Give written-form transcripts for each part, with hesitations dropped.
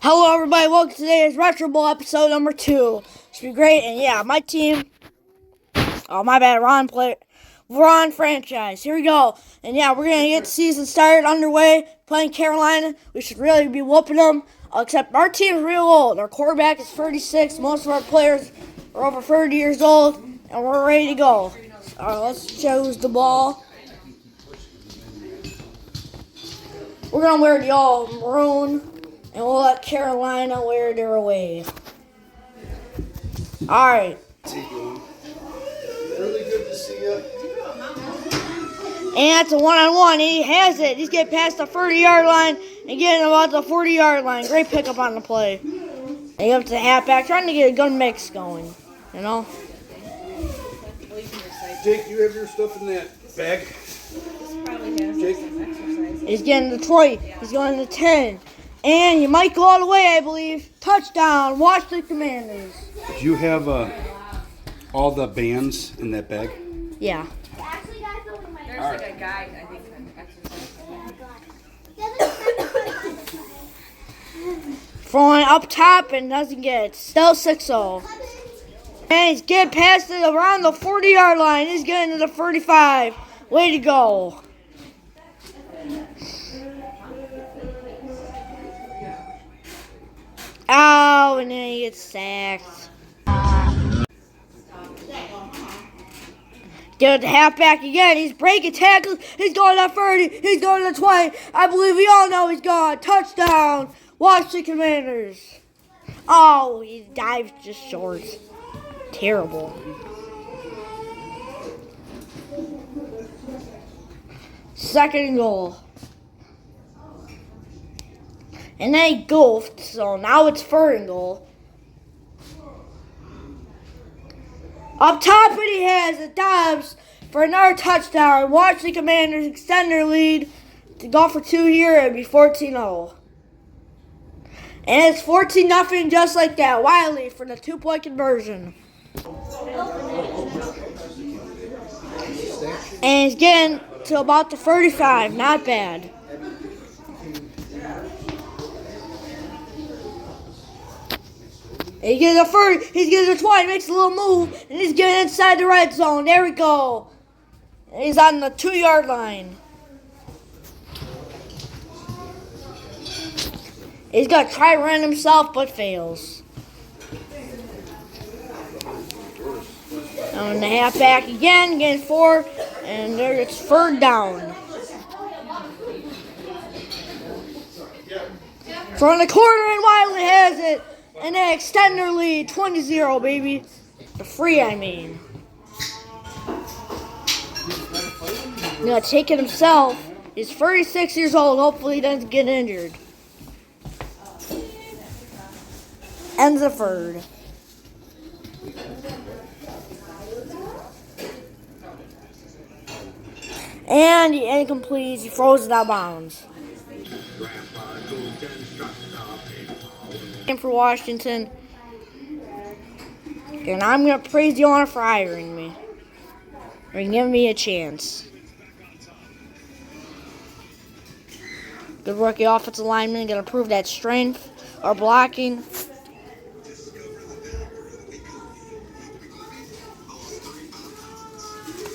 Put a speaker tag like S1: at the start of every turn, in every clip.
S1: Hello, everybody. Welcome to today's Retro Bowl episode number 2. Should be great. And yeah, my team. Oh, my bad. Ron franchise. Here we go. And yeah, we're going to get the season started underway. Playing Carolina. We should really be whooping them. Except our team is real old. Our quarterback is 36. Most of our players are over 30 years old. And we're ready to go. Let's choose the ball. We're going to wear the all maroon. And we'll let Carolina wear their away. All right.
S2: Really good to see you.
S1: And it's a one-on-one. He has it. He's getting past the 30-yard line and getting about the 40-yard line. Great pickup on the play. And he up to the halfback, trying to get a good mix going. You know?
S2: Jake, you have your stuff in that bag? Jake?
S1: He's getting the 20. He's going to 10. And he might go all the way, I believe. Touchdown. Washington Commanders.
S2: Do you have all the bands in that bag?
S1: Yeah.
S3: There's like a guide, I think, on exercise.
S1: Throwing up top and doesn't get it. Still 6-0. And he's getting past it around the 40-yard line. He's getting to the 35. Way to go. Oh, and then he gets sacked. Get the halfback again. He's breaking tackles. He's going to 30. He's going to 20. I believe we all know he's gone. Touchdown. Washington Commanders. Oh, he dives just short. Terrible. Second and goal. And then he goofed, so now it's third and goal. Up top, and he has it. Dives for another touchdown. Watch the Commanders extend their lead to go for 2 here. It'd be 14-0. And it's 14-0 just like that. Wiley for the 2-point conversion. And he's getting to about the 35. Not bad. He gets a 30, he's getting a 20, makes a little move, and he's getting inside the red zone. There we go. He's on the 2-yard line. He's going to try to run himself, but fails. On the halfback again, getting 4, and there it's third down. From the corner, and Wiley has it. And they extend their lead, 20-0, baby. The free, I mean. You know, take it himself. He's 36 years old. Hopefully he doesn't get injured. Ends the third. And he incompletes. He throws it out of bounds. For Washington, and I'm going to praise the owner for hiring me, or giving me a chance. Good rookie offensive lineman, going to prove that strength or blocking.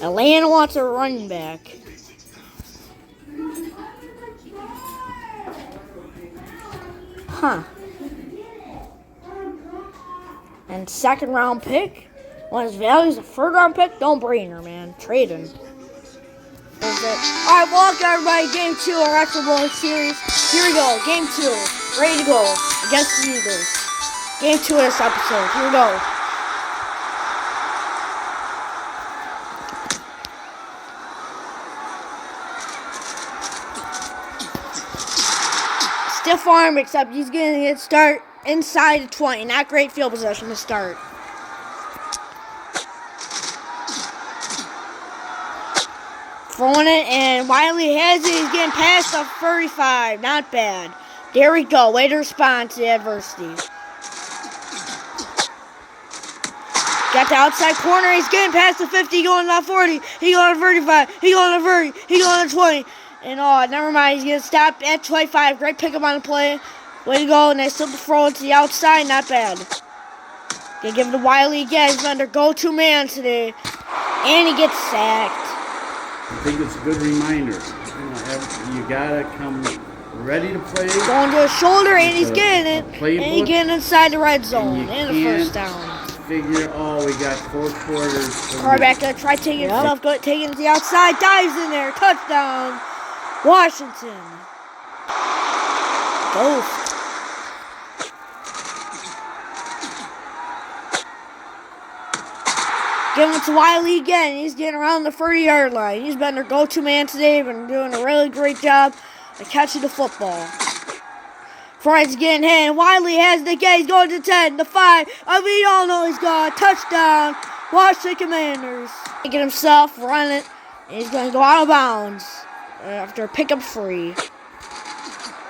S1: Atlanta wants a running back. Huh. And second round pick. When his value is a third round pick, don't bring her, man. Trade him. Alright, welcome everybody. Game 2 of our Retro Bowl series. Here we go. Game 2. Ready to go against the Eagles. Game 2 of this episode. Here we go. Stiff arm, except he's going to get start inside the 20. Not great field possession to start. Throwing it, and Wiley has it. He's getting past the 35. Not bad. There we go. Way to respond to the adversity. Got the outside corner. He's getting past the 50. Going to the 40. He going to 35. He going to 30. He going to 20. And never mind. He's going to stop at 25. Great pickup on the play. Way to go. Nice little throw to the outside. Not bad. Gonna give it to Wiley again. He's been their go-to man today. And he gets sacked.
S4: I think it's a good reminder. You gotta come ready to play.
S1: Going to his shoulder, and he's getting it. And he's getting inside the red zone. And the first down.
S4: Figure, we got 4 quarters.
S1: Quarterback gonna try taking himself, taking it to the outside, dives in there, touchdown, Washington. Ghost. Giving it to Wiley again. He's getting around the 30-yard line. He's been their go-to man today. Been doing a really great job of catching the football. Fry's getting hit, and Wiley has the game. He's going to 10, the 5. We all know he's got a touchdown. Washington Commanders. Taking himself, run it, and he's going to go out of bounds after a pickup free.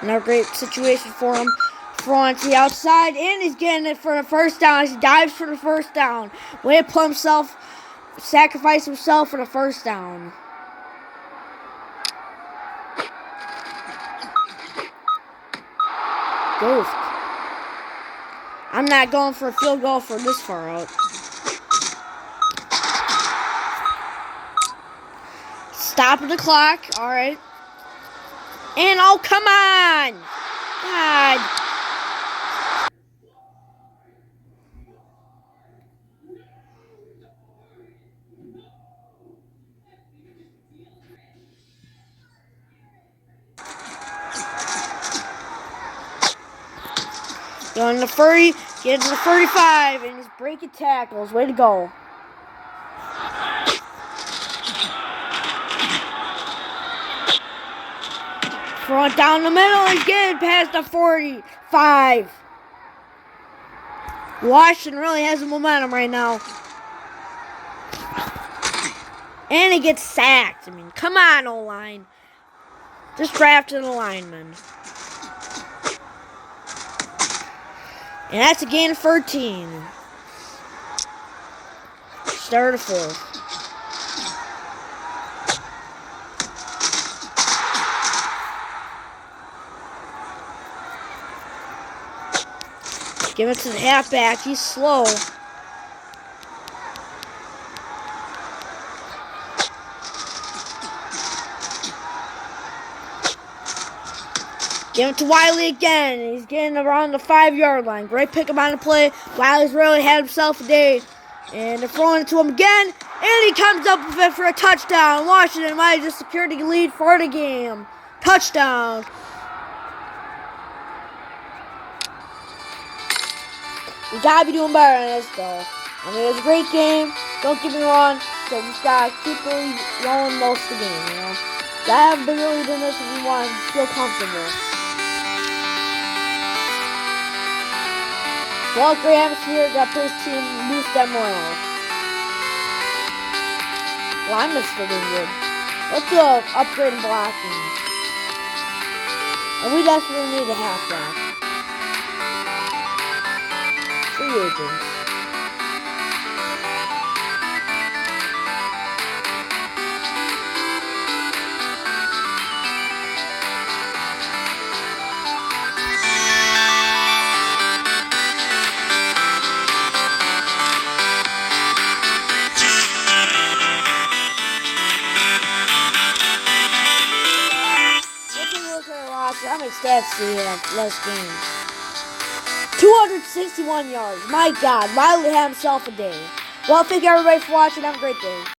S1: Another great situation for him. Throwing to the outside, and he's getting it for the first down. He dives for the first down. Way to put himself, sacrifice himself for the first down. Ghost. I'm not going for a field goal for this far out. Stopping the clock. All right. And oh, come on. God. Going to 30, getting to the 35, and he's breaking tackles. Way to go. Throwing down the middle, he's getting past the 45. Washington really has the momentum right now. And he gets sacked. I mean, come on, O-line. Just drafted a lineman. And that's a gain of 13. Start of 4. Give it to the halfback. He's slow. Give it to Wiley again. He's getting around the 5-yard line. Great pick up on the play. Wiley's really had himself a day. And they're throwing it to him again. And he comes up with it for a touchdown. Washington might have just secured the lead for the game. Touchdown. We gotta be doing better than this, though. I mean, it was a great game. Don't get me wrong. So we just gotta keep really going most of the game, you know. Gotta have a bigger lead than this if we want to feel comfortable. Well, great atmosphere. Got this team boost that morale. Lineman's still doing good. Let's do an upgrade in blocking. And we desperately need a halfback. Free agents. How many stats do you have less games? 261 yards. My God, Wiley had himself a day. Well, thank you everybody for watching. Have a great day.